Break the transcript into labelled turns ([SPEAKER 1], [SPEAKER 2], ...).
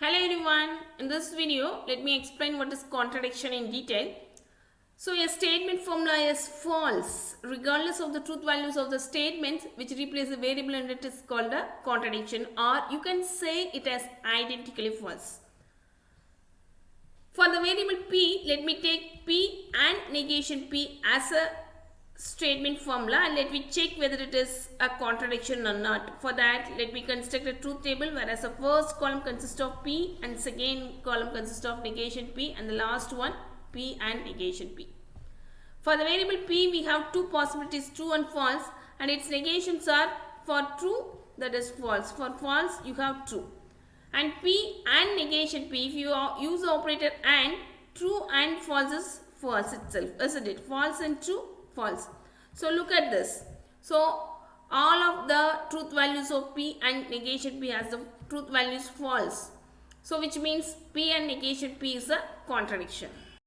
[SPEAKER 1] Hello everyone, in this video let me explain what is contradiction in detail. So a statement formula is false regardless of the truth values of the statements which replace a variable and it is called a contradiction, or you can say it as identically false. For the variable p, let me take p and negation p as a statement formula and let me check whether it is a contradiction or not. For that, let me construct a truth table whereas the first column consists of p and second column consists of negation p and the last one p and negation p. For the variable p, we have two possibilities, true and false, and its negations are for true, that is false. For false, you have true. And p and negation p, if you use the operator and, true and false is false itself, isn't it? False and true, false. So look at this. So all of the truth values of p and negation p has the truth values false. So which means p and negation p is a contradiction.